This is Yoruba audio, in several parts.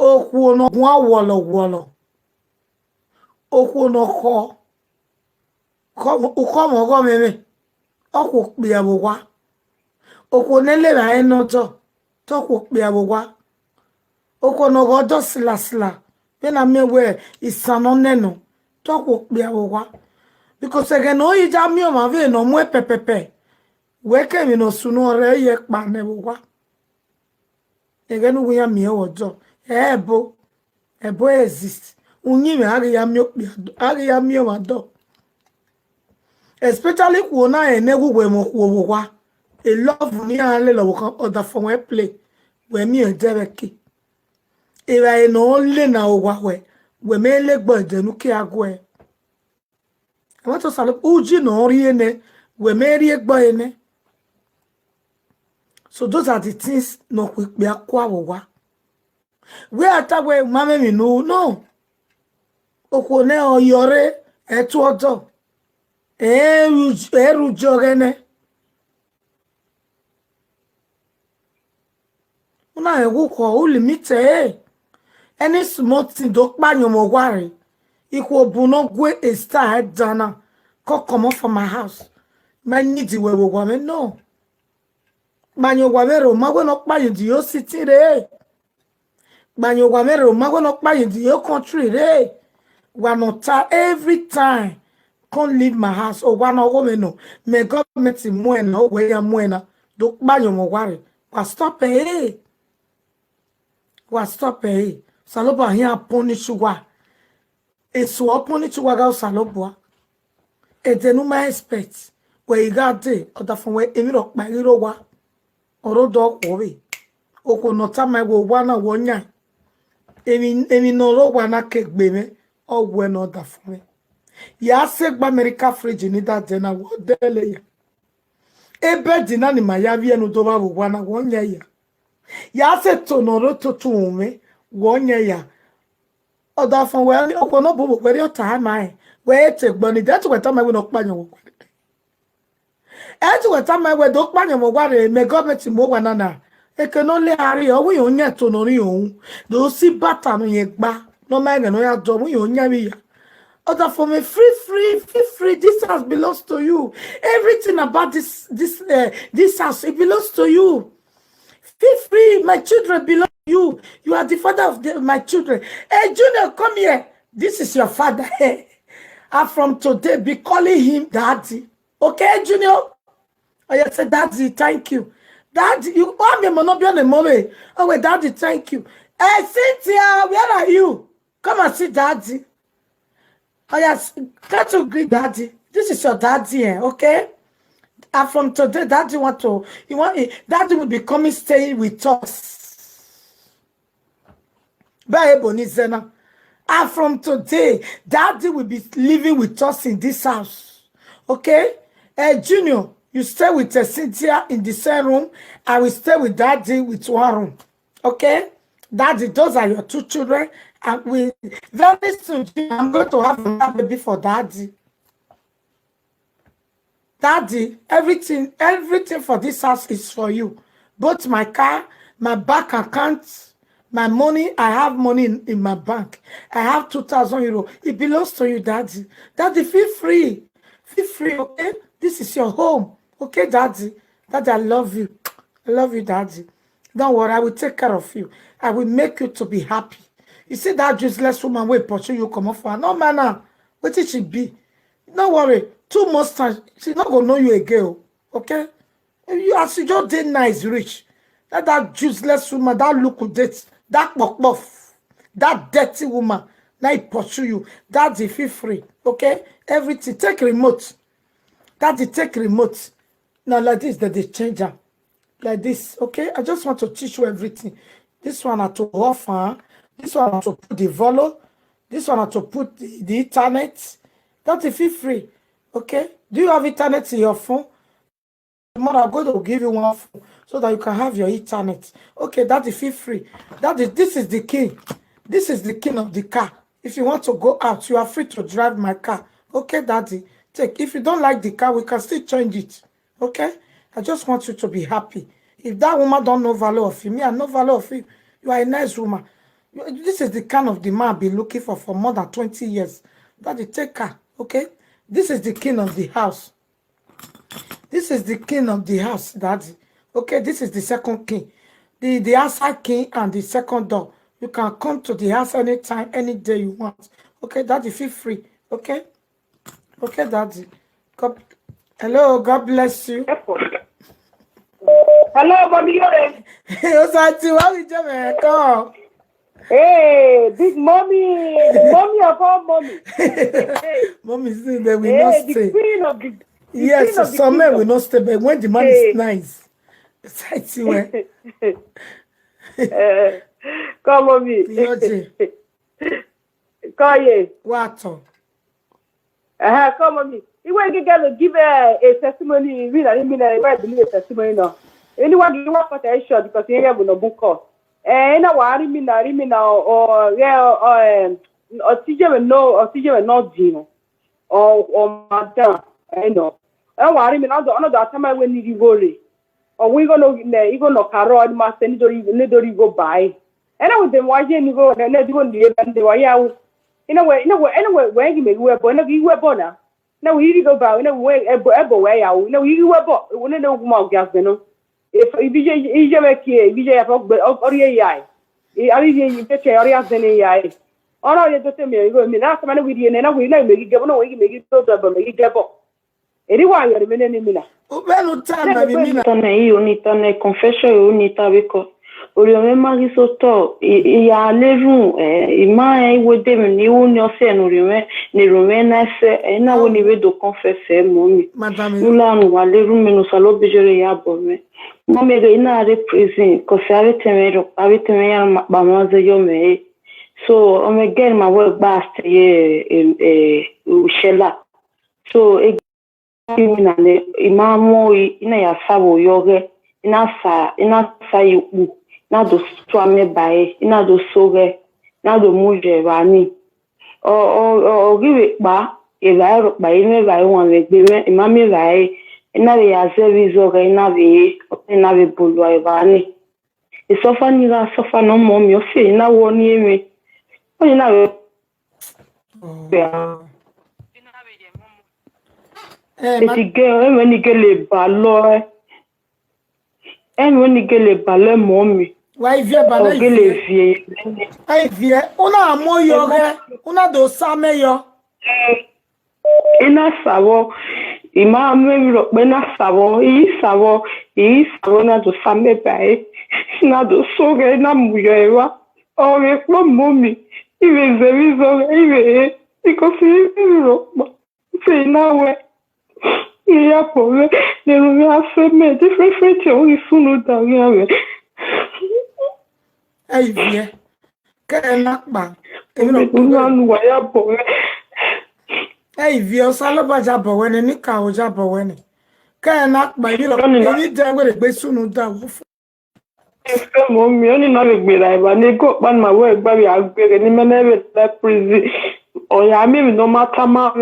okwu no gwa wolo wolo okwu no ko mo go meme okwu pe abugwa okwu nele ra eno to kwu pe abugwa okwu no go do sila be na mewe isano neno to kwu pe abugwa because again no ija mi o ma ve no mu pepepe we ke mi no sunu ore ye pa ne bugwa again we ya mi ojo ebo exist unyi me ari ya mi o ma do especially when I never were a love me a little other from a play where me and Derek. If I know only now what way, we may let by the nuki agwe. I want to say, Uji no riene, we may react by any. So those are the things no quick be a quawa. Where at that way, mamma, me no. Okone or yore, et water. Eru jogene una egu ko o limite any small thing do pa yan mo ware iku obuno gwe a star dana ko come from my house man need we wo me no manyo wa me ro ma gwe no pa yin di yo city re manyo wa me ro ma gwe no pa yin di yo country re wa no ta every time. Can't leave my house or one woman no. May God make him moena where ya moena. Do banyo mo worry. Was stop eh. Was stop eh. Saloba here punish wa. It's so punish wa ga salobo. E denu my expect. Where you got day or the from where emiro my little wa. Oro dog owe. Oko no time I go one wonya. Emi no lo wana cake baby. Or when not the from me. Ya se gba America fridge ni da dena wo dele ya ebe dina ni mayavi enu to ba wo na wonya ya se tonoro totume wonya ya oda fun we okwo no bobo pere ota mai we te gbo ni that we time we no pa yan wo e ti we time we do pa yan mo gwa re me government mo wa na e ke no le ari o wi onya tonori ohun do si bata no ye gba no ma no ya do wi onya wi ya. Other for me, free. This house belongs to you. Everything about this house, it belongs to you. Feel free. My children belong to you. You are the father of my children. Hey, Junior, come here. This is your father. And from today, be calling him Daddy. Okay, Junior? I said, Daddy, thank you. Daddy, you want me to be mommy. Oh, wait, Daddy, thank you. Hey, Cynthia, where are you? Come and see Daddy. Oh yes, can't you agree, Daddy? This is your daddy, okay? And from today, Daddy Daddy will be coming, staying with us. And from today, Daddy will be living with us in this house, okay? Junior, you stay with Cynthia in the same room. I will stay with Daddy with one room, okay? Daddy, those are your two children. And we very soon I'm going to have a baby for Daddy. Daddy, everything for this house is for you. Both my car, my bank account, my money. I have money in my bank. I have 2,000 euros. It belongs to you, Daddy. Daddy, feel free. Feel free, okay? This is your home. Okay, Daddy? Daddy, I love you. I love you, Daddy. Don't worry, I will take care of you. I will make you to be happy. You see that useless woman will pursue you come off her. No manner. What did she be? Don't worry. 2 months time, she's not gonna know you again. Okay? You as you just did nice, rich. That useless woman, that look that buff, that dirty woman, now it pursue you. Daddy, feel free. Okay? Everything. Take remote. Daddy, take remote. Now like this, that they change her. Like this. Okay? I just want to teach you everything. This one I to offer. This one I to put the volo. This one I to put the internet. Daddy, feel free. Okay? Do you have internet in your phone? Tomorrow I'm going to give you one phone so that you can have your internet. Okay, Daddy, feel free. Daddy, this is the key. This is the key of the car. If you want to go out, you are free to drive my car. Okay, Daddy? Take. If you don't like the car, we can still change it. Okay? I just want you to be happy. If that woman don't know value of you, me, I know value of you. You are a nice woman. This is the kind of the man I've been looking for more than 20 years. Daddy, take her, okay? This is the king of the house. This is the king of the house, Daddy. Okay, this is the second king. The outside king and the second door. You can come to the house anytime, any day you want. Okay, Daddy, feel free. Okay? Okay, Daddy. Hello, God bless you. Hello, Mommy. Hey, Osati, why we jump in? Come. Hey, big mommy. Mommy of all mommy. Mommy say that we not the stay. queen of the Yes, so some men will not stay, but when the man is nice, Osati, come, mommy. Come here. What? Come, mommy. You want to give a testimony? You want to believe a testimony now? Anyone you want for a shot because you have no book cost. And I want to know, or TJ no Gino, or Madame. I know. I want to know another time when you worry. Or we going to Carol, master, need go buy. And I was then watching you go and let you go and they were out. Anyway, when you make weapon, you were born. No, you go by no way, way out. No, you were born. We don't know more gas, you know. If you make here, you have or AI. You bet your areas than AI. All I just tell me, you go, that's man with you, and I will not make it go away, make it go double, make it double. Anyone, you're a minute. Well, time, I mean, unitane confession unitabiko. Uriome marisoto ya levu ima wede ni unose nurime ni rumena se na woni we do confesse momi. Nula nu wa levu menu salo bejere ya bome. Momi ge ina re prison ko se avete me ya ba maze yo me. So o me get my work bast ye ushela. So criminal imamo ina ya sabo yoge ina sa yuku na do swame bae ina do soge na do muje bani o give ba e ba ro ba ime ba won le gbe imami bae ina le ya service oge ina be bulu ai bani e sofa ni la sofa no mo mi o se ina wo ni emi o ina be Enwenigele balo enwenigele balo momi why vie balo vie ai vie una moyo re una do same yo ina sawo ima mero pe na sawo na do same bai na do soge na muyo ewa o re po momi iwe zeri zo iwe because iro se na we iya pole ne ru afeme different o isunu da ri ai vie ke na pa inu wa ya pole ai vie o salo ba jabo wene ni ka o jabo wene ke na pa ni lo ni de we gbe sunu da wo mo mi oni na le gbe la ba ni go pan ma we gba bi agbere ni menebe la prison o ya mi no mata ma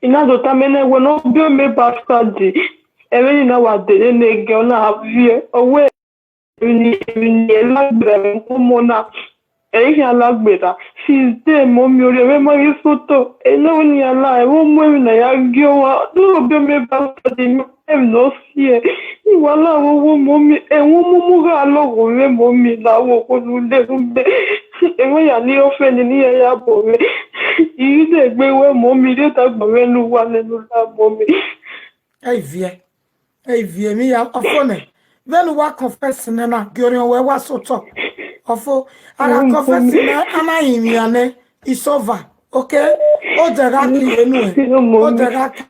ina do tamene we no bio me bastard even na wa de ne ge na avie owe ni lagbere mo na e ya lagbera since day mo mi ore we mo isoto e no ni ala e wo mo na ya ge wa do bio me bastard ni no sie ni wala wo mo mi e wo mo ga logo we mo mi la wo ko nde e mo ya ni o fe ni ya bo we ide gbe we mo mi de ta gbo we nu wa lenu la mo mi ai vie mi ya afone venu wa confess na gorion we wa soto ofo ara confess na ana yin ya ne is over okay o de ra ki enu e o de ra ki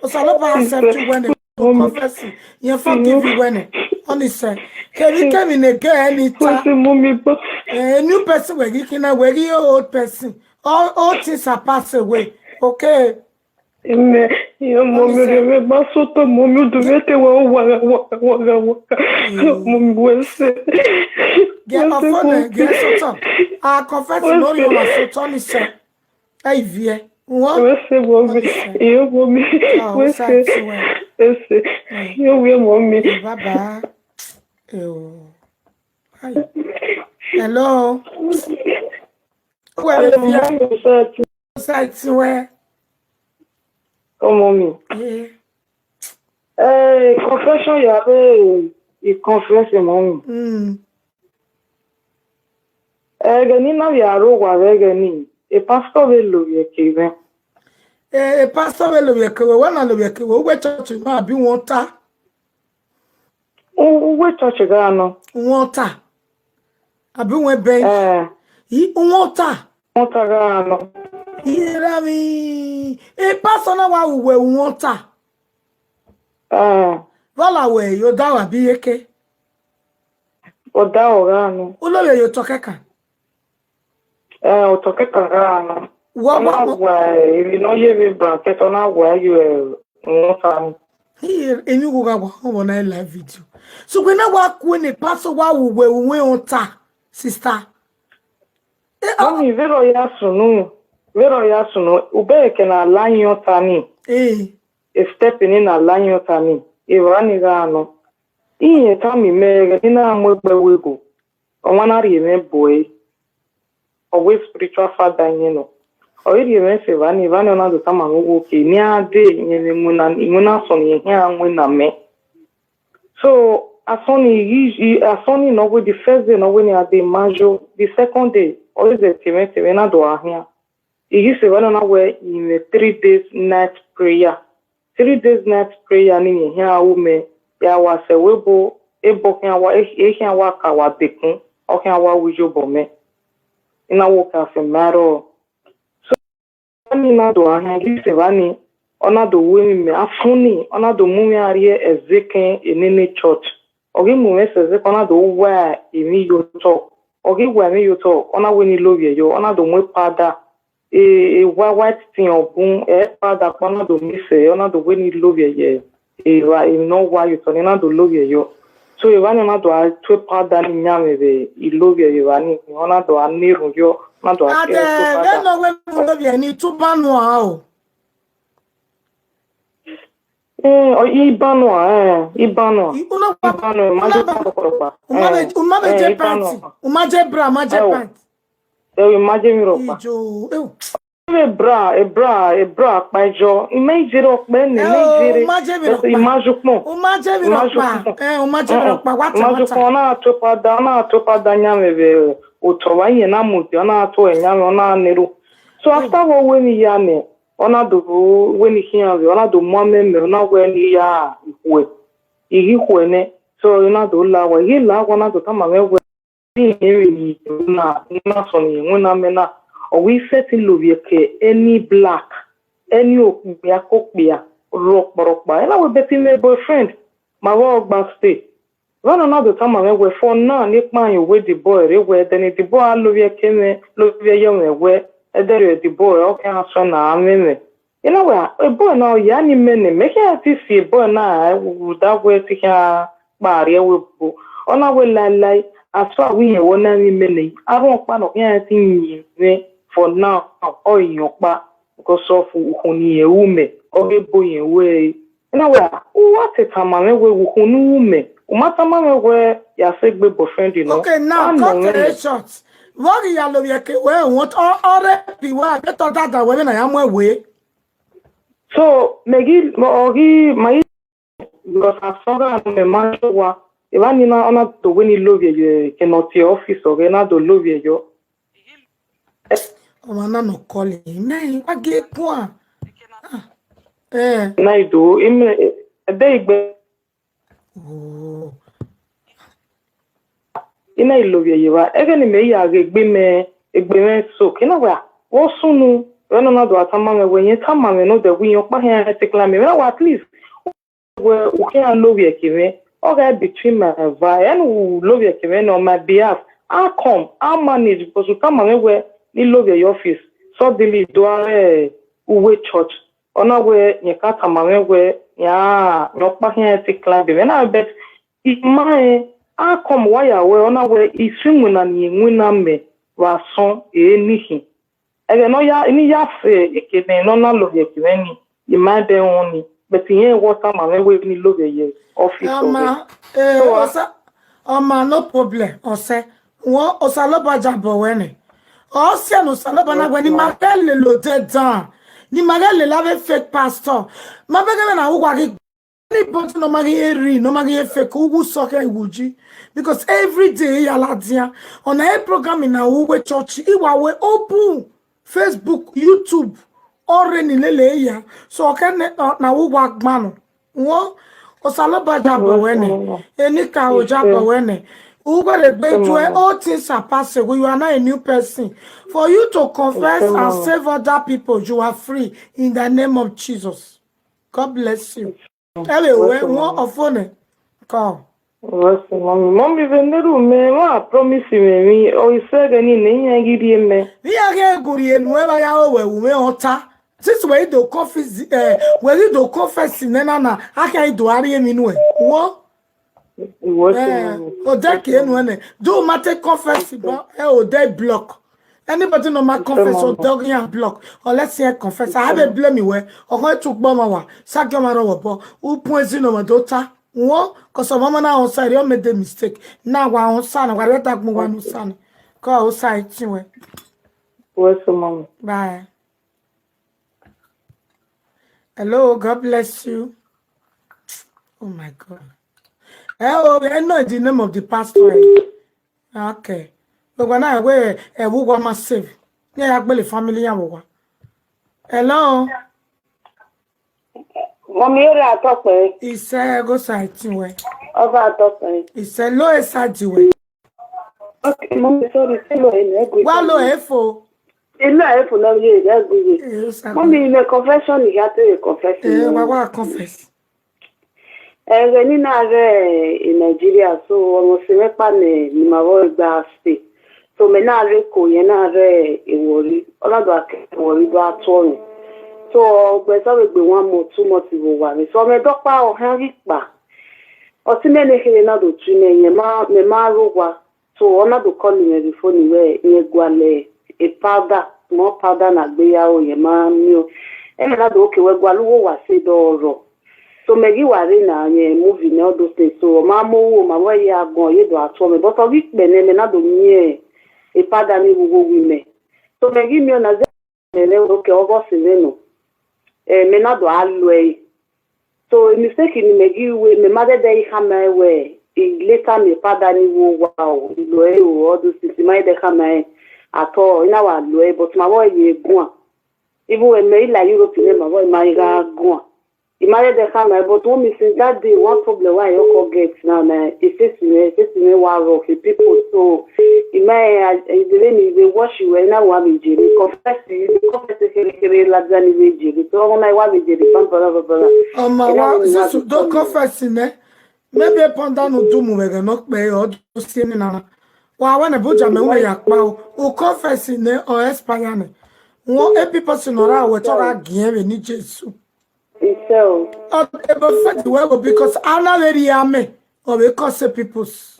o salo ba accept when confess you forgive you when honestly can we ne get any a new person we can we old person all things are pass away okay me yo mo mi re ba soto mo mi do vete wa mo mi wese get off on get soto confess no you are soto ni se ai vie wese mo mi yo mo mi wese yo we mo mi baba Hi. Hello. Where is your site where? Come on me. Yeah. Confession you have a confession mommy. Gani na yaro wa gani. E pastor we lo ye kiven. Pastor we lo ye kiven. Wana lo ye kiven. We church ma bi won We church ga no. Won ta. Abi won ben. Yi won ta. Won ta ga no. Ira mi. Pastor na wa we won ta. Vola we yo da wa bi yeke. O da o ga no. O lo yo tokeka. O tokeka ga no. What if you know you bracket on where you want here and you go on a live video. So when I walk when a pastor we on ta sister. Mami vero yasu no ube ke na line your tani. Stepping in a line your tani. E rani ga no. Iye tami me ina mo gbe we go. O wana ri me boy. Always spiritual father you know. Oiri emense vani ona do tama ngo ke ni ade nyene muna so ni hia nwena me. So asoni no go the first day no we ni ade majo, the second day always the temen na do ahia. Igi se vani ona we in a 3 days night prayer. 3 days night prayer ni hia wo me ya wa se webo ebo hia wa hia wa ka wa dekun o hia wa wujo bo me. Ina wo ka fe maro na do ahia gise vani ona do we me afuni ona do mu mi arie ezeken enene church ogi mu me seze ona do wa emi yo to ogi wa mi yo to ona we ni lobie yo ona do mu pada white thing obun pada ona do mi se ona do we ni lobie ye wa no wa yo to na do lobie yo so e vani ona do a twe pada ni nyame be I lobie yo vani ona do aniru yo. Ade, no we love you ni tubanu o. Ibanu. Umaje pants. Umaje bra, umaje pants. Imagine me ropa. E bra pajo. Imagine ropa ni imagine mo. Umaje mi ropa. What? Na topada nyame be. Utowa ihe na muti ona ato enyame ona neru so after wo weni ya ne ona do weni hiya we ona do mwameme ona weni ya ihwe ne so ona do la wa hi la ona do tama we ni na so ni nwena mena o we set lovie ke any black any okpia kokpia rokporokpa ela we beti me boyfriend ma wo gba stay. When another time I went for now, Nick man with the boy, then the boy Lovia came, Lovia young, where the boy, okay, son, I'm in. You know where a boy now, Yanni men, make it see a boy now, would that way to her barrier will go. On our way, like, as far we one any minute, I won't plan of anything for now, or in your back, because of who near woman, or a boy away. You know where, what a time I will who knew me. Umatama where ya say be boyfriend you know. Okay, now cut the short. What you love your we want all people get all that women I am way. So Megi my because I saw the man wa even in ona to when you love you cannot your office or na do love you. O mana no call him. Na wa get point. Na do im dey oh. Ina ilovie yewa egeni me ya egbe me so kina wa wo sunu we no do atama me wenye tama me no de wi okpa he tekla me wa at least we o can lovie kiwe okay between my vibe and lovie kiwe no my behalf I come I manage because you come me ni lovie your office so deli do uwe church ona we nyekata mame we ya okpa he tekla be na bet my I come wire we ona we iswimu na ni nwina me wa son enihi ege no ya ni ya fe ekene no na lo ye kiweni imade oni but yen water ma we ni lo ye office ama Oh man, no problem. O se, won o saloba jabo wene. O se no saloba na weni magale lo dedan. Ni magale lave fake pastor. Mabega na ugwa ki anybody no magi eri, no magi fake ugu soke iwuji. Because every day yaladia on a program in a uwe church, iwa we open Facebook, YouTube, already lele ya. So okay na ugwa gmano. Wo osaloba jabo wene. Enika o jabo wene. All things are passing. You are not a new person. For you to confess and save other people, you are free in the name of Jesus. God bless you. Anyway, one of one call. Mommy, venderu me wa promise me o isege ni nenya gidi me. We are here guri enweba ya owe ume ota. Since we do confess we do confess nena na aka do ari emi nu e. Wo o de ke enu ene. Do matter confess but o de block. Anybody no ma confess or dog yan block or let's say confess. I have a blame me where or go to gboma wa. Sakyo maro wo bo. U point no ma dota. Wo cause mama na on side you made the mistake. Now wa on sana wa let mo wa no sana. Ko o side tinwe. What's mom? Bye. Hello, God bless you. Oh my God. Hello, I know the name of the pastor. Okay. But when I wear a woman must save. Yeah, I believe family. Hello. Mommy, I talk with. It's a go side way. Over talk with. It's a low side way. Okay, mommy, sorry, hello, well, low efo. Illa for no year, that's good. Mommy, in a confession, you have to confess. What confess? When in Nigeria, so almost a pan in my voice state. So menare ko yenare iwori olado akewori do atoni so gbe so gbe 1 month 2 months wo wa mi so me dopa o han pa o ti me ne kire na do tu ne yen me ma rogwa so ona do call me the phone we yen gwale e powder mo powder na gbe ya o yen ma mi o e me na do ke we gwaluwo wa se do ro so me gi ware na yen movie na do say so ma mo wo ma we ya gon ye do ato me but o gi pe ne me na do mi e pada ni wugo wime so me gi mi ona ze ne o ke ogo se no me na do alwe so mistake ni me gi we me ma de ha ma we later me pada ni wo wa o lo e o do si ma de ha ma ato ina wa lo e but ma wo ye gun even when me la Europe ne ma wo ma ga gun imagine the camera, but when me since that day, one problem why you call get now, it face me war of the people. So, in my, they wash you and now want me jelly. Confess here, like that, jelly. So, when I want me jelly, oh, my, don't confess in there. Maybe upon that, no do move, not pay or do see me now. Well, when a butcher me way a cow, who confess in there or espayane. One every person around, whatever game in Jesus. So, because another ame or because people's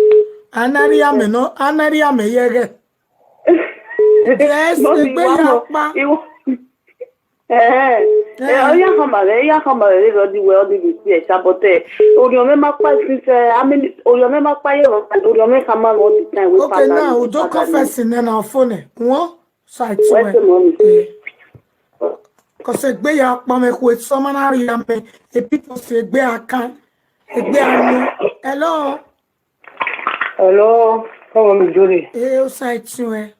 another ame no another ame yege. Yes, ya kama le di we odi bi e sabote o me ma pa since ameni o me ma pa ye o me kama all the time we okay now we don't confess in our phone one side to because a gbe ya pa me ko so manari ya me e people say gbe akan e gbe anu hello come on jori o side to e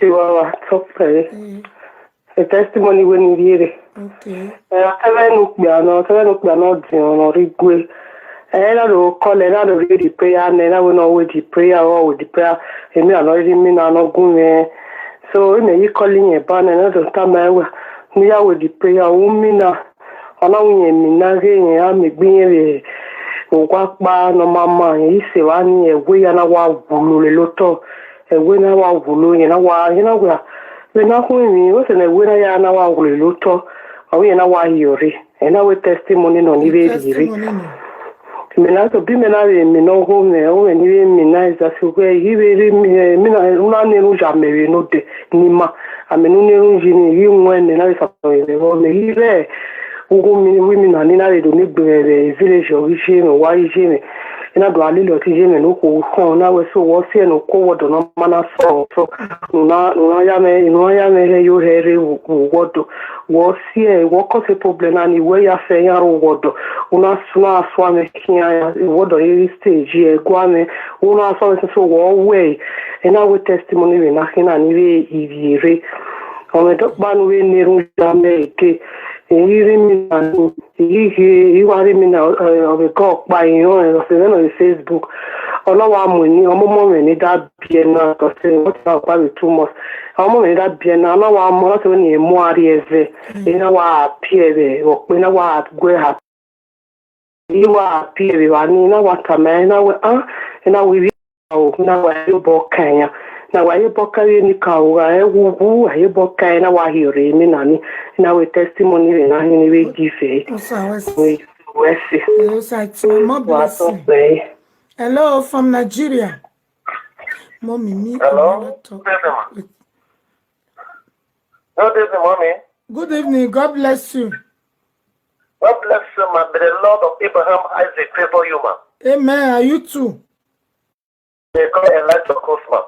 wa talk a testimony when you hear it. Okay. Seven di on rigwe. I do call and I do read the prayer and I will know with the prayer or with the prayer. And me already mean I no go so me you calling a ban and I don't time me with the prayer umina. Ona unye minage ya me gbin wa pa no mama yi se wa ni ewe ya na wa wulo le loto ewe na wa wulo yen na wa yen na wa na kumi o se na ewe na ya na wa wulo loto o yen na wa yori e na we testimony no ni be ri me na to bi me na re me no go me o ni be me na za so we yi be ri me na una ne ru ja me we no de ni ma amenu ne ru ji ni yi nwe ne na sa to le o me yi be ugu mi na ni na re do ni gbe village o ji me wa ji me ina do alilo ti je me no ko kon na we so wo se no ko wodo no mana so na ya me he yo he wodo wo se wo ko se problem na ni we ya fe ya ro wodo una suna so ame kia ya wodo e stage e gwa me una so wo we ina we testimony we na hina ni we ivire o me do ban we ni ru ja me ke iri mi na iwari mi na o go pa yan o se na Facebook Ọlọ́wà mo ni ọmọ mo ni da biena to se what about me too much ọmọ mi da biena Ọlọ́wà mo la so ni mo ari eve ina wa piebe o pe na wa gwe ha iwa piebe wa ni na wa kama na wa ina wi o na wa bo kanya na wa bo kaya ni ka wa wu ayi bo kaya na wa hire mi na ni na we testimony na ni we give we see Hello from Nigeria. Mommy, me. Hello. Good evening, Mommy. Good evening. God bless you. God bless you, man. May the Lord of Abraham, Isaac, favor you, man. Amen. Are you too? May God enlighten your course, man.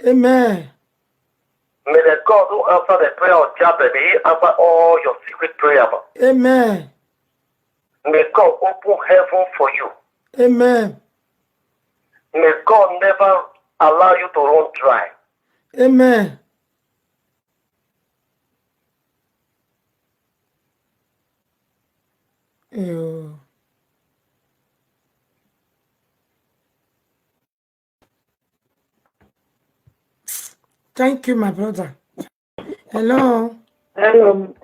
Amen. May the God who answer the prayer of Jabez, may He answer all your secret prayer, man. Amen. May God open heaven for you. Amen. May God never allow you to run dry. Amen. Ew. Thank you, my brother. Hello. Hello.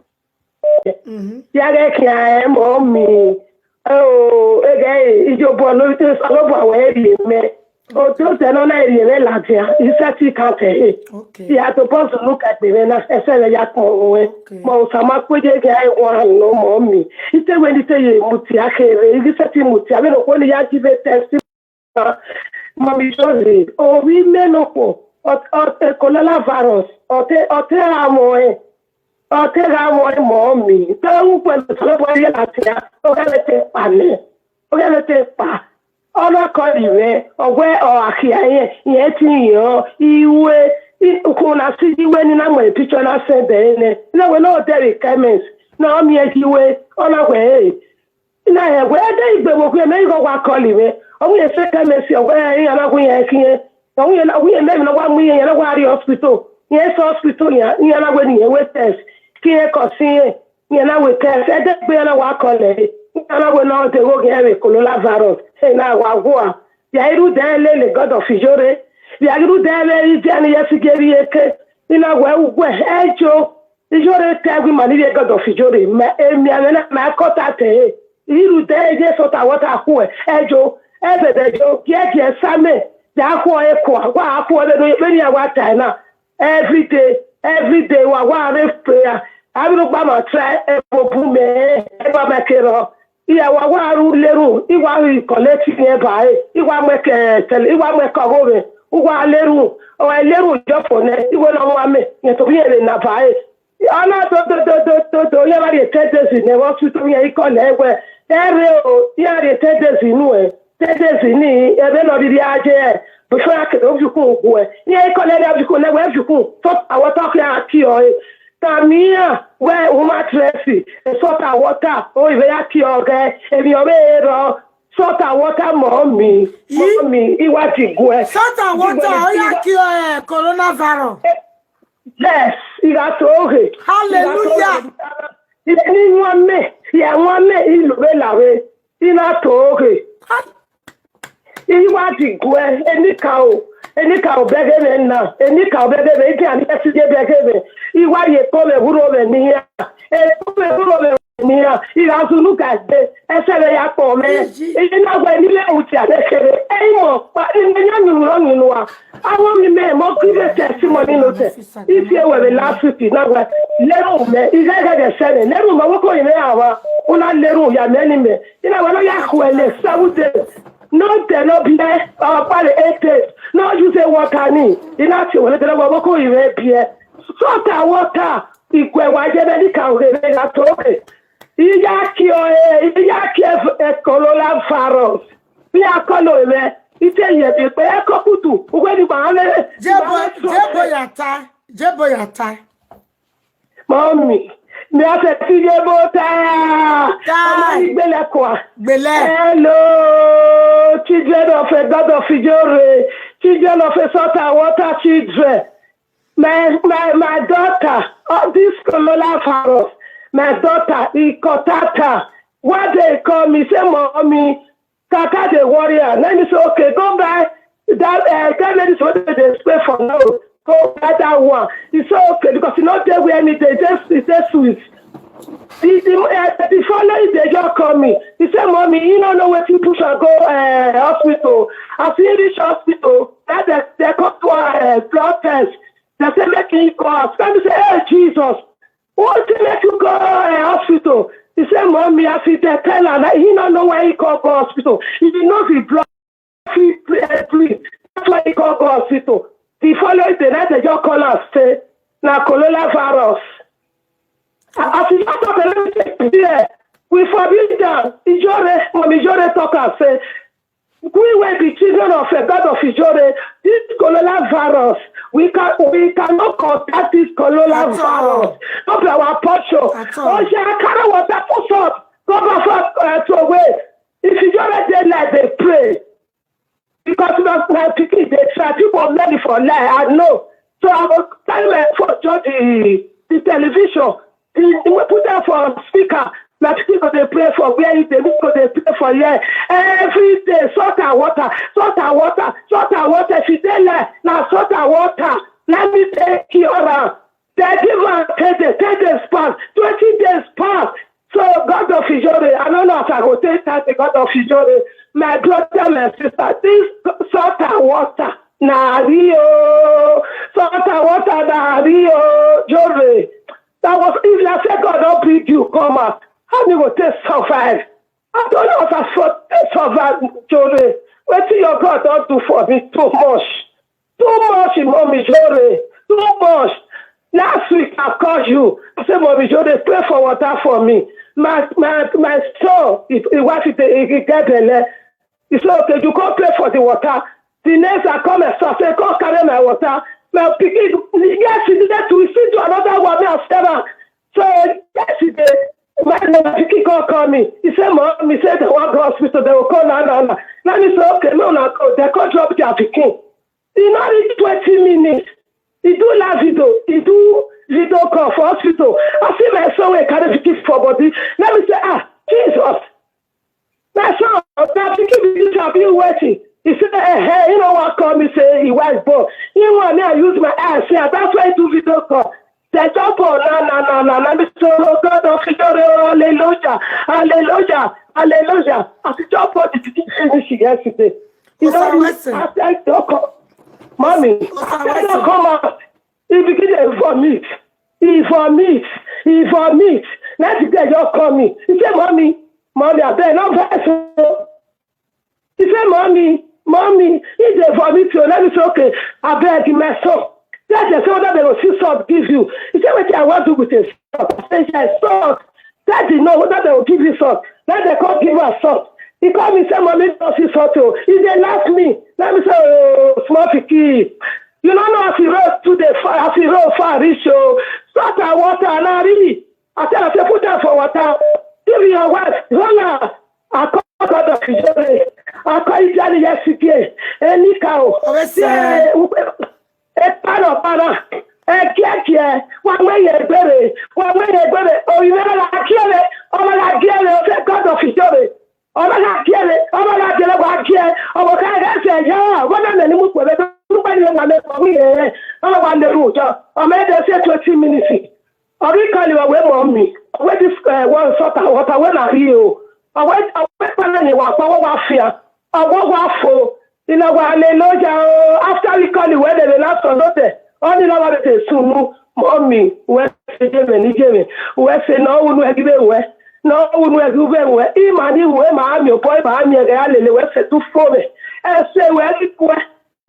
Mm-hmm. Yare kia mommy. Oh, again, is your boy Louis Saloba way me. Oh, just another area like here. He said he can't say. Okay. He had to pause to look at me when I said I can't. Mo sama kuje ga one no mommy. He said when he say muti akere, he said muti. I don't want to give a test. Mommy sorry. Oh, we may not go. Or coronavirus. Or amoe. Ọtẹ́ra wọn mọ̀ mi tẹ́wọ́ pẹ̀lú tọ́lọ́pọ̀ ayé láti ẹ̀ ọ̀gẹ́lẹ́tẹ̀ pa ní ọ̀gẹ́lẹ́tẹ̀ pa ọlọ́kọ̀ọ́lì rẹ̀ ọ̀gbẹ́ ọ̀àkìá yẹn ti yàn ìwé ìkùnà sí ìwé nínú àmọ̀ ìpítsọ́ náà fẹ́ bẹ̀rẹ̀ ní ìnáwó náà dẹ̀rẹ̀ kẹ́mẹ̀s náà mi ẹ̀ ti wé ọlọ́gbẹ̀ ẹ̀ náà ẹ̀gbẹ́ ẹ̀dẹ́ ìgbèwòkú yẹn mẹ́rin kọ́kọ́ akọ́lì rẹ̀ ọ̀hún yẹn fẹ́ kẹ́mẹ̀sì ọ̀gbẹ́ ẹ̀yìn alágún yẹn kí yẹn ọ̀hún yẹn mẹ́rin náà wà mú yẹn lọ́wọ́ àrí hospital yẹn sọ hospital yẹn alágún yẹn wé test Kie kosie nyana we test ede pe na wa kole nyana we na te go get coronavirus na wa go ya iru dele le god of ijore ya iru dele ije ani yesigeri eke ina we ugwe ejo ijore tagwi mani le god of ijore ma emi ana ma kota te iru dele je sota water ku ejo ebedejo kie same ya ku eko wa ku ebe no be ni wa ta na every day wa ref prayer I will not try a poor man, ever make it up. Yeah, what leru, you want collecting nearby, you want make you want make a home, who want leru, or a little job for net, you want want me, to be in Napa. I'm not to every tenders in the hospital, you call everywhere. There, you are the tenders in Nue, tenders in me, and then the idea. Before I could have you go, yeah, call it you could never have you go. I was talking at you. Tamia, where woman Tracy, sort of water, oh, if I kill her, if you're there, sort of water, mommy, it was it good. Sort of water, oh, you kill coronavirus. Yes, it got okay. Hallelujah. It need one me, yeah, one me, in the way, it not okay. It was it good, any cow. Any cow beggar now, any cow beggar, they can't get to get beggar. You want to come a wood near, near. You have to look at this. I said, I call me. It's not when you let out anymore, but in the young long, you know. I want to make more clear testimony. If you were the last 50, now, little man, is that a seven? Little man, what going there? Una little young men. You know, when I have Saudi. No, they're not there. By the 8 no, you say water. You know, you want to go here. Sort of water. Equal why they can't get talk. You got your coronavirus. bí akọ́lọ̀ rẹ̀ iṣẹ́ ìyẹ̀bí pé ẹ kọ́ kùtù owó ní bàálé. Jebo yata. Mọ́mì mi a fẹ́ tí jebo táà. Ọmọ ìgbélé kọ́. Hello, children of a God of Ijore, children of a salt and water children. My daughter, all this coronavirus, my daughter, Ikotata, what they call me, say, Mommy, Kaka the warrior. Let me say, okay, go buy that, that is what they spray for now. Go buy that one. It's okay, because you know they wear me, it's just sweet. The following day, just call me. He said, Mommy, you don't know where people shall go hospital. I see this hospital, that they come to a blood test. They say, make you go out. Let me say, hey, Jesus, what to make you go hospital? He said, Mommy, I see the tell her that he don't know where he go hospital. He knows the blood, breathe. That's why he go hospital. The following day, they just call us, say, now coronavirus. As you talk about it, we forbid them. Ijore talk and say, we were the children of a God of Ijore. This coronavirus, we cannot contact this coronavirus. Not by our portion. Oh, yeah, I can't want that for short. Go back to away. If Ijore did like they pray, because my people, they try people money for lie. I know. So I was telling for the television. We put that for speaker. Like people they pray for where they pray for here. Every day, salt and water. If you tell her, now salt and water. Let me take you around. They give her 10 days pass, 20 days pass. So God of Ijore, I don't know if I will take that God of Ijore. My brother, my sister, this salt and water. Na Rio, salt and water, na Rio, Jore. That was if I said God don't bring you, come out. How you will take survive? I don't know if I survive, Jore. What your God don't do for me too much. Too much, Mommy Jore. Too much. Last week I called you. I said, Mommy Jore, pray for water for me. My son, he get the he said, okay, you go pray for the water. The next I come and say, go carry my water. My picking, yesterday we see to another one now. So yesterday, my picking call me. He said, Mom, he said they want to go hospital, they will call now. Now he said, okay, no, they can't drop their picking. He not reach 20 minutes. He do live video. He do video call for hospital. I see my son will carry picking for body. Let me say, Jesus. My son, that picking video be waiting. He said, hey, you know what call me say he was born. You want me to use my eyes, yeah, that's why I do video call. They jump on, no. So God of Ijore, hallelujah. As you jump on, it finish yesterday. You know, I said, don't come. Mommy, I don't come out. He begin to vomit. He vomit. Let's get your call me. He said, Mommy, I better not vessel. He said, Mommy, if they vomit you, let me say, okay, I beg you, my son. That's the son that they will see salt give you. He said, what I want to do with this salt? I said, salt. That you know that they will give you salt. Then they can't give us salt. He called me and said, Mommy, don't see salt. He they laugh me. Let me say, oh, small picky. You don't know if he rose to the fire, if he rose far, rich, salt and water, and I really. I said, put that for water. Give me your wife. Hola. I call God of Ijore. I call Ijani yesterday. Any cow. Para. Kia. One way you bury. Oh, you never like kill it. Oh, my God, God of Ijore. Oh, my God, kill it. Oh, my God, oh, my God, say, yeah, what am I going to do? Nobody want me. I want the root. I made them say 20 minutes. I will call you away, Mommy. Where this one sort of water when I hear. I went when you were fear. I walk for. You know, after we call you, where they last on there. Only know what they soon. Mommy, where say Jimmy, where say no one will give away. No one will give away. Imani, where my army, boy, behind me, they were set to for me. And say, where it was.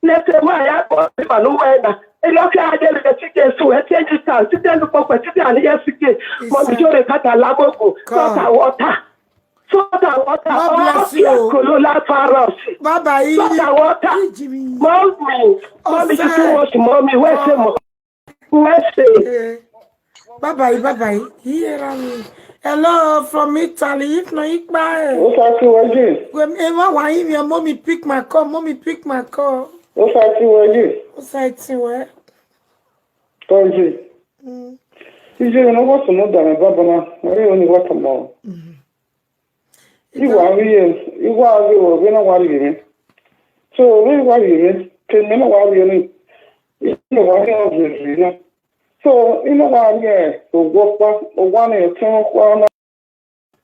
Let's say, why I got no weather. And look at the tickets to a change it out. Sit down for city and yesterday. Mommy, you got a labo, got a water. Soda water. God bless Oh, you. coronavirus. Bye bye. Soda water. Jimmy. Mommy. Mommy, you too much, mommy. Where's the Where's Bye bye, bye bye. Here me. Hello from Italy. If no, ik buy. What's that you? When ever why your mommy pick my call, mommy pick my call. What's that you? What's that where? Thank you. You know what's another Babana? I only what tomorrow. You are here. You are here. We're not worrying. So, we worry. Can you know what you need? You know what you know. So, you know what, yeah, so work back, or one year, 10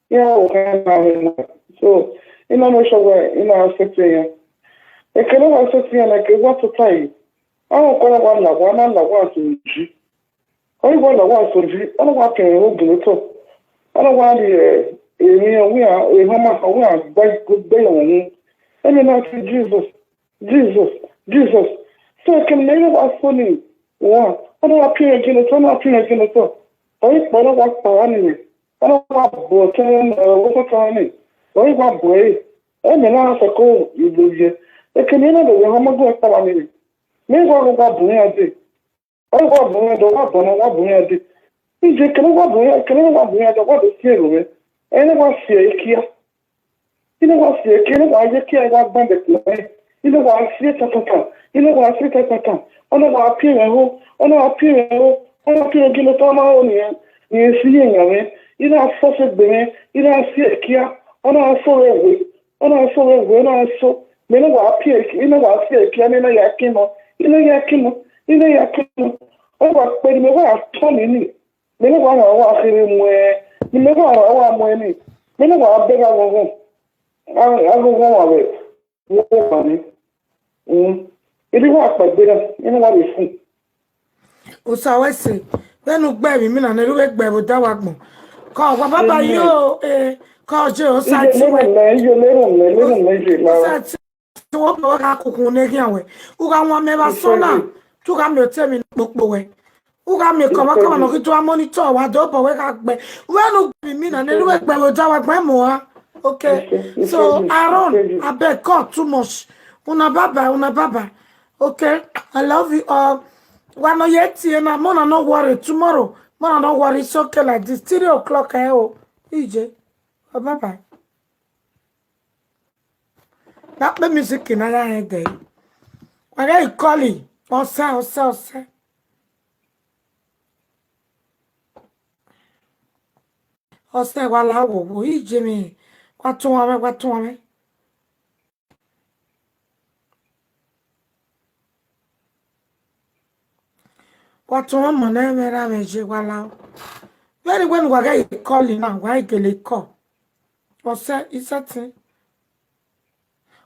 yeah, so, you know, no sure, you know, I said to you, I cannot say to you, like, what to tell you. I don't want to one and one to you. I don't want to you. I don't want to hold the top. I don't want the, we are by good day on me. And then I say, Jesus. So I can never ask for me. One. I don't appear again. I don't appear again. I don't want to I don't want broken. What's the I want boy. And then I have to go. You do it. I can never do. How much do I follow me? Maybe I don't want to do it. I don't want to do it. He said, can I want to do it? I want to see you. And I want to see you here. You know what? You know why you can't want bandit. You know why I see it. You know why I see it. I know why I appear. I know I appear again. It's all my own. You see me. You know I saw it, baby. You know I see it here. I know I saw it. I know I saw it. I know I saw. You know why I appear. You know why I see it here. You know you came. You know you came. You know you came. I was paying me. Why I told me? You know why I was feeling more. You know why I was more. You know why I beg I was. I don't want it. It is what I did. You know what you see. Usawese. Then ugbebi mi na neru egbe bo dawagbo. Ko wa baba yo ko je o sa ti we. Ti wo bo ka kukun ne kian we. Uga won me ba so na. Tu ga me te mi popo we. Uga me ko ba ko no ki to monitor wa do bo we ka gbe. We no gbe mi na neru egbe bo dawagbo mo ha. Okay. So Aaron, I beg God too much. Una baba. Okay. I love you all. One no yet na mona no worry tomorrow. Mona no worry. It's okay like this. 3 o'clock. EJ. Bye bye. That the music in our head day. I got you calling. Ose. Ose wala wo. EJ me. What to me? What to me? Mera meje wala. Very when we get calling now, why get a call? What's that? Is that thing?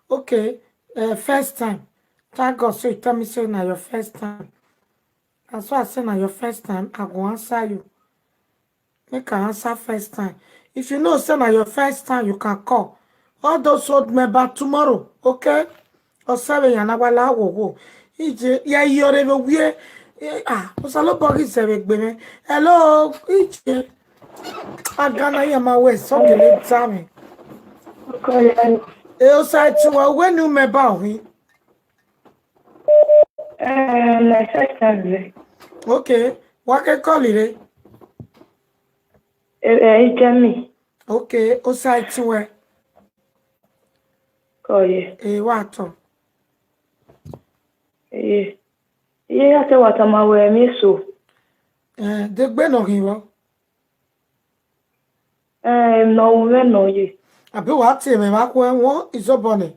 Okay. First time. Thank God. So you tell me say now your first time. That's why I say now your first time. I go answer you. Make an answer first time. If you know say now your first time, you can call. All those old members tomorrow, okay? Or 7 yana wala wo. Ije ya yore we osalo bogi sebe gbe. Hello, ije. Agana ya ma we so kele tami. Okay. O sai ti wa we nu member ohin. My first time. Okay. Wa ke call ire. Jamie. Okay, o sai ti we. Oh yeah. Wa to. Yeah. Yeah, I say what am I wearing me so. De gbe no rin wo. No, we no ye. Abi wa ti me ma ko won isobone.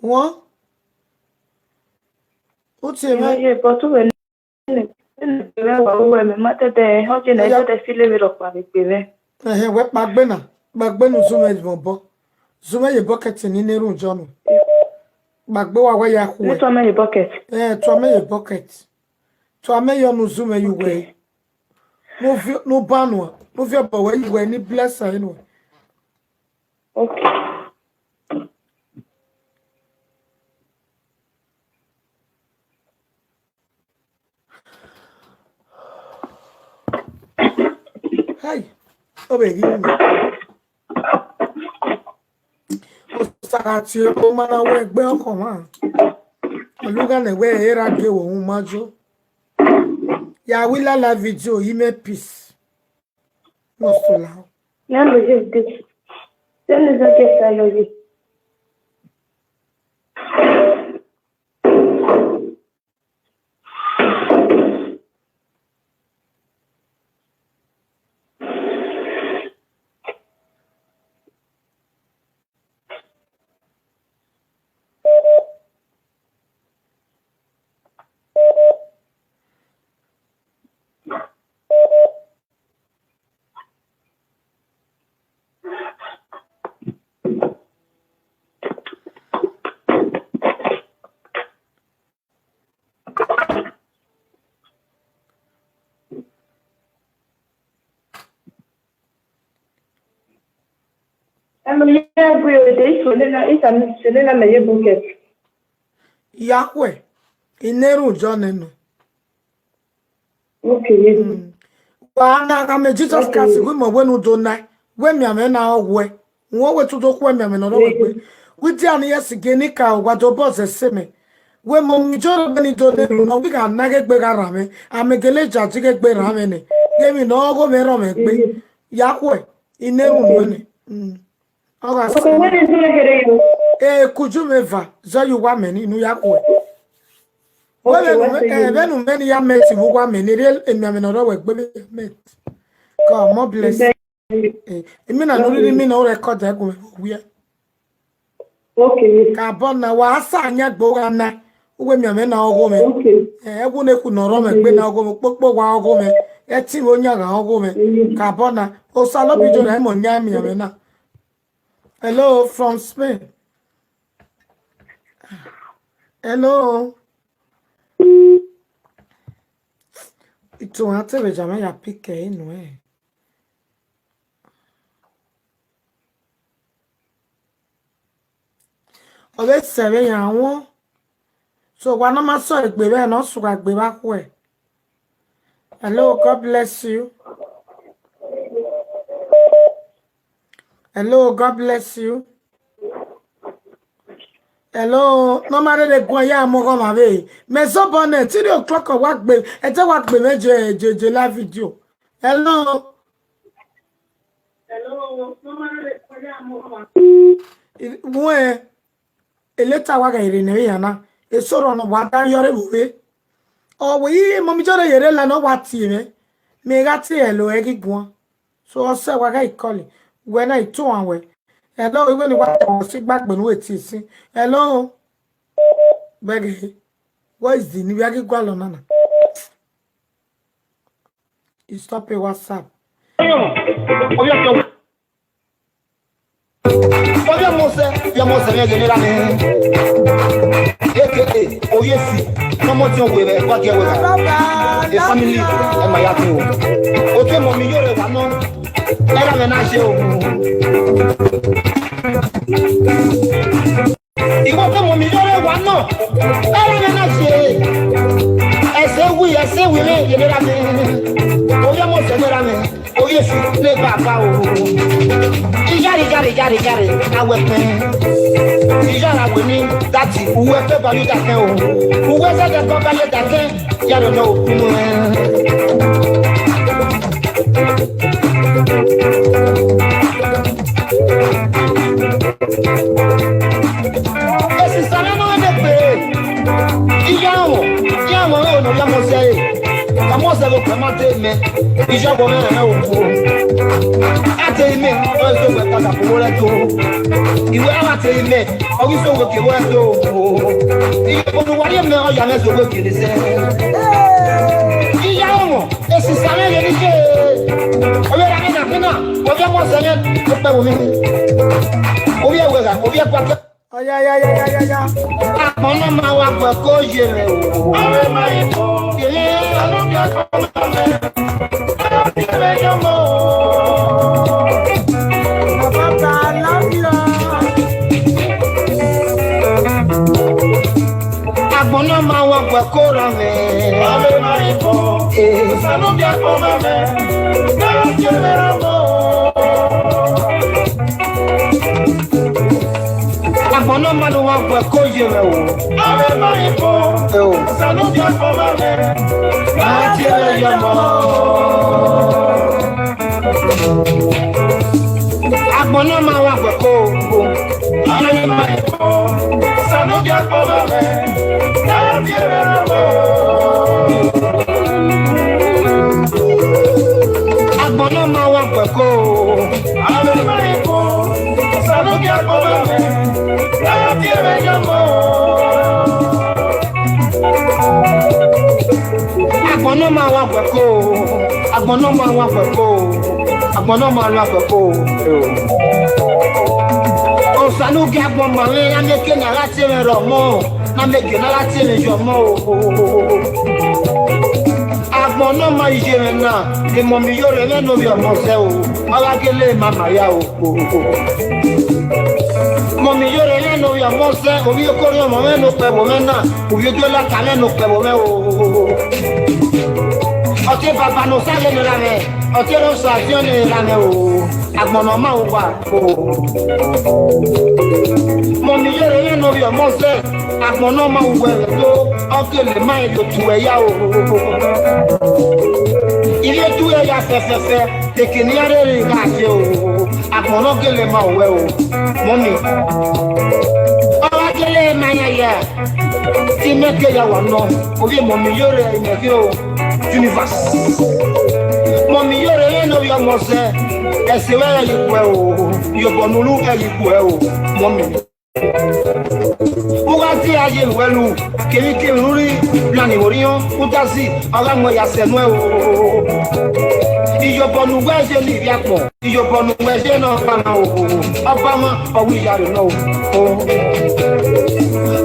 Won. O ti me. Yeah, but we we me mate de ho je na de file mi ro pa mi pe me. We pa gbe nu zume bo. Zume ye bucket ni neru jonu. Magbe wa we ya ku. Me to me bucket. To me ye bucket. To me yo nu zume you we. No banu. No fi ba we you we ni bless anyway. Okay. Hi. Oh baby. sagati o mana we gbe oko ma. Oluga ne we era ge wo majo. Ya wila la video you make peace. No so loud. Là, le jeu de... C'est les enquêtes à l'oeil. Yahweh, ineru jonenu. Okay. Wana kame Jesus Christ we mo wenu dona. We mi ame na ogwe. Nwo we tuto kwa mi ame no we. We ti ani yes geni ka ogwajo boss seme. We mo njoro beni donenu no we ka nage gbe garame. Amegele jaji ge gbe rame ne. Gemi no go me ro me gbe. Yahweh, ineru nwene. Okay, what is it? Could you meva zo you wa meni nu Yahweh. Well, many young men who want me, real and no way, baby. God, more bless. I mean, I don't really mean no record that we are. Okay. Carbona was a young bogana, when your men are woman. I wouldn't put no Roman when I go book while woman. Let's see when you're a woman. Carbona, oh, Salabi, I'm on Yamina. Hello from Spain. Hello. Itu ate bejama ya pike inwe. Obe sere ya won. So wana ma so egbe be no su agbe ba ku e. Hello, God bless you. Hello, God bless you. Hello, no matter the go ya mo go ma be. Me so bonnet 3 o'clock o work be. E te work be meje la video. Hello. Hello, no matter the go ya mo go ma. We eleta wa ga ire ne ya na. E soro no wa dan yore we. O we mo mi jore yere la no wa ti me. Me ga ti e lo e gigun. So o se wa ga ikole. When I to an we. Hello, even if I sit back when we see. Hello, Beggy. What is the Nibiaki Gualonana? You stop your WhatsApp. Oh, yes, no more to with what you with the family and my apple. Okay, mommy, you're a one. Era menagem e qualquer momento eu vou não era menagem esse we nem ele era o ia mostrar era me o ia se levar para o e já a weapon e já a winning that o weapon para lutar com o weapon da companhia da quem já não esse salão não é de pé. E já não vamos sair. Vamos a lo que más teme. E já vou ver o até me, eu estou com a casa por lá tu. E o até me, eu estou com que vou tu. E quando o ali me olha me sou que dizer. E já esse salão é de que olha a minha olha moça né, eu pego me. Olha quatro. Ya. Akpọ̀nà máa wà pẹ̀ kó yé rẹ̀ o. Àwọn máa yẹ kó. Yèlé alóbi akọ̀nà mẹ́. Alóbi rẹ̀ yọ mọ́. Bàbá alábíà. Akpọ̀nà máa wà pẹ̀ kó rà mẹ́. Àwọn máa yẹ kó. Alóbi akọ̀nà mẹ́. Alóbi rẹ̀ yọ mọ́. Agbono manu wa gbe koje me o. Ave mai po. Sanu dia po ma me. Ati re yamo. Agbono ma wa gbe ko. Ave mai po. Sanu dia po ma me. Ati re yamo. Agbono ma wa gbe ko. Ave mai po. Sanu dia po ma me. Ati re yamo. Agbono ma wa gbe ko. Agbono ma wa gbe ko. Agbono ma wa gbe ko. O sanu ge agbon ma re na meke na lati re ro mo. Na meke na lati re jo mo. Agbono ma ije re na. De mo mi yo re le no bi omo se o. Ala gele mama ya o. Mo mi yo re le no bi omo se. O bi ko ri omo me no pe mo me na. O bi do la ka me no pe mo me o. Ote papa no sale no la me. Ote no sazione la me o. Agbono ma o wa o. Mo mi yo re no bi omo se. Agbono ma o we to. Okele ma e lo tu e ya o. Ile tu e ya fe. Tekini are ri ka se o. Agbono kele ma o we o. Mommy. Owa kele ma ya. Ti meke ya wa no. Obi mo mi yo re me fi o. Universe. Mommy yo re no yo mo se. Ese we yi pe o. Yo bonulu e yi pe o. Mommy. Ugati aye welu kemi ruri la ni orion utasi ara mo ya senu e o. Iyo bonu we je ni bi apo. Iyo bonu we je no pa na o. Oba mo owi yare no o.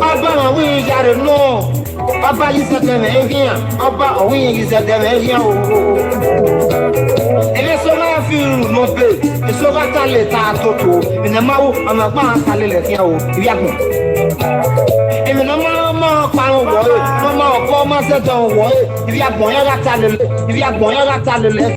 Oba mo wi yare no. Oba yi se teme ehia. Oba owi yi se teme ehia o. Ele so ma fi mo pe. Eso va tale ta toto. Ina mawo ama pa tale le kia o. Bi apo. Emi no ma pa wo no ma ko ma se don wo. Ibi agbon yan la tale le. Ibi agbon yan la tale le.